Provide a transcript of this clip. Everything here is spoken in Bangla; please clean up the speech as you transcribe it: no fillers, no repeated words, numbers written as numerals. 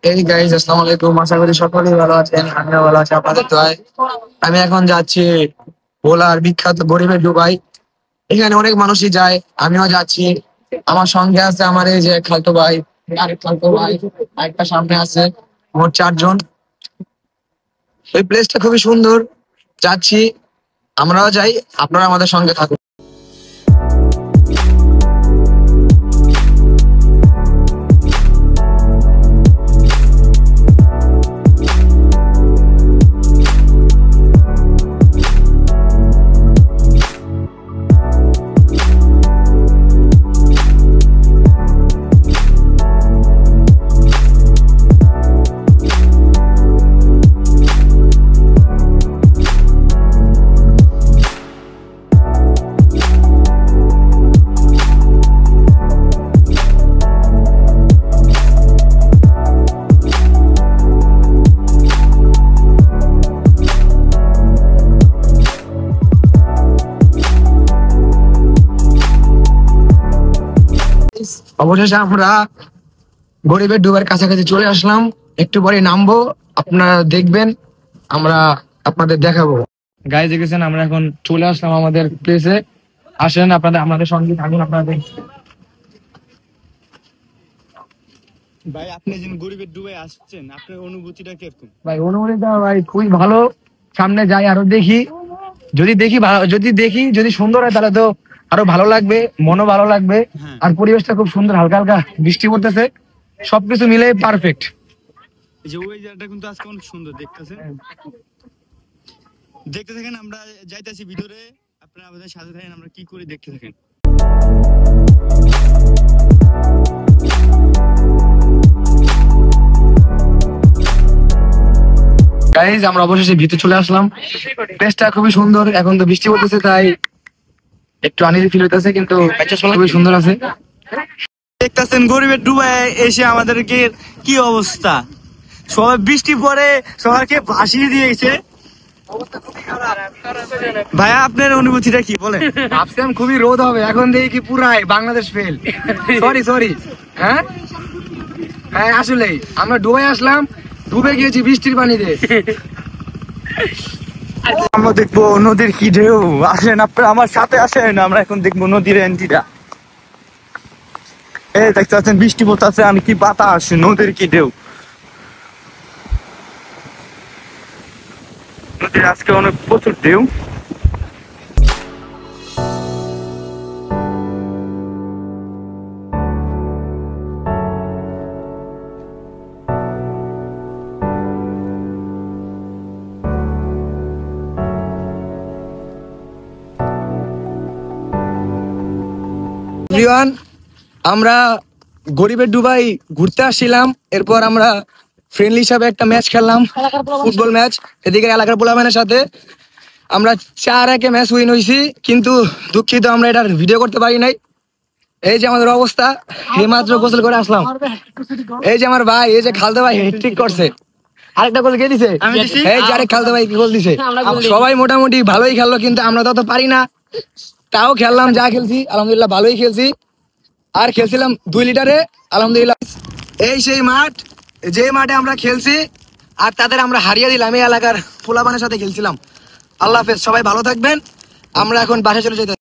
এই গাইজ আসসালামু আলাইকুম, আশা করি সকলেই ভালো আছেন, আমিও ভালো আছি আপনাদের দোয়ায়। আমি এখন যাচ্ছি ভোলার বিখ্যাত গরিবের ডুবাই। এখানে অনেক মানুষই যায়, আমিও যাচ্ছি। আমার সঙ্গে আছে আমার এই যে খালতো ভাই, আরেক খালতো ভাই, আরেকটা সামনে আছে, মোট 4 জন। এই প্লেসটা খুবই সুন্দর, যাচ্ছি, আমরাও যাই, আপনারা আমাদের সঙ্গে থাকুন। অবশেষে আমরা গরিবের ডুবার কাছাকাছি চলে আসলাম, একটু পরে নামবো, আপনারা দেখবেন, আমরা আপনাদের দেখাবো। গাইজ দেখেছেন, আমরা এখন চলে আসলাম আমাদের প্লেসে। আসেন, আমাদের সঙ্গে থাকুন। আপনাদের ভাই, আপনি যে গরিবের ডুবাই আসছেন, আপনার অনুভূতিটা কিরকম? ভাই অনুমতিটা ভাই খুবই ভালো। সামনে যাই, আরো দেখি, যদি সুন্দর হয় তাহলে তো আরো ভালো লাগবে, মনও ভালো লাগবে। হ্যাঁ। আর পরিবেশটা খুব সুন্দর, হালকা হালকা বৃষ্টি পড়তেছে, সবকিছু মিলে পারফেক্ট। এই যে ওই জায়গাটা কিন্তু আজকে অনেক সুন্দর দেখতেছেন। দেখতে থাকেন, আমরা যাইতেছি ভিতরে, আপনারা আমাদের সাথে থাকেন, আমরা কি করে দেখতে থাকেন। গাইজ আমরা অবশেষে ভিতরে চলে আসলাম। প্লেসটা খুবই সুন্দর, এখন তো বৃষ্টি পড়তেছে তাই একটু আনইজি ফিল হইতেছে, কিন্তু খুবই সুন্দর আছে। দেখতেছেন গরিবের ডুবাই এসে আমাদেরকে কি অবস্থা, সবাই বৃষ্টি পরে সবাইকে ভাসিয়ে দিয়েছে। ভাইয়া, আপনার অনুভূতিটা কি বলেন? ভাবছিলাম খুবই রোদ হবে, এখন দেখি কি পুরাই বাংলাদেশ ফেল। সরি হ্যাঁ হ্যাঁ, আসলেই আমরা ডুবে আসলাম, ডুবে গিয়েছি বৃষ্টির পানিতে। আমরা দেখবো নদীর কি ঢেউ। আসেন, আপনারা আমার সাথে আসেন, আমরা এখন দেখবো নদীর এন্ট্রিটা। এই দেখতে পাচ্ছেন বৃষ্টি পড়তেছে, আমি কি বাতাস, নদীর কি ঢেউ। নদীর আজকে অনেক প্রচুর ঢেউ। এভরিওয়ান, আমরা গরিবের ডুবাই ঘুরতে আসছিলাম, এরপর আমরা ফ্রেন্ডলি হিসাবে একটা ম্যাচ খেললাম, ফুটবল ম্যাচ। এদিকে এলাকার পোলাপানের সাথে আমরা 4-1 ম্যাচ উইন হয়েছি, কিন্তু দুঃখিত আমরা এটার ভিডিও করতে পারি নাই। এই যে আমাদের অবস্থা, এই মাত্র গোসল করে আসলাম। এই যে আমার ভাই, এই যে খালতো ভাই হ্যাটট্রিক করছে, আরেকটা গোল কে দিছে, এই যে আরেক খালতো ভাই গোল দিছে। সবাই মোটামুটি ভালোই খেললো, কিন্তু আমরা তত পারি না, তাও খেললাম, যা খেলছি আলহামদুলিল্লাহ ভালোই খেলছি। আর খেলছিলাম 2 লিটারে, আলহামদুলিল্লাহ। এই সেই মাঠ, যে মাঠে আমরা খেলছি আর তাদের আমরা হারিয়ে দিলাম, এই এলাকার পোলাপানের সাথে খেলছিলাম। আল্লাহ হাফেজ, সবাই ভালো থাকবেন। আমরা এখন বাসায় চলে যেতে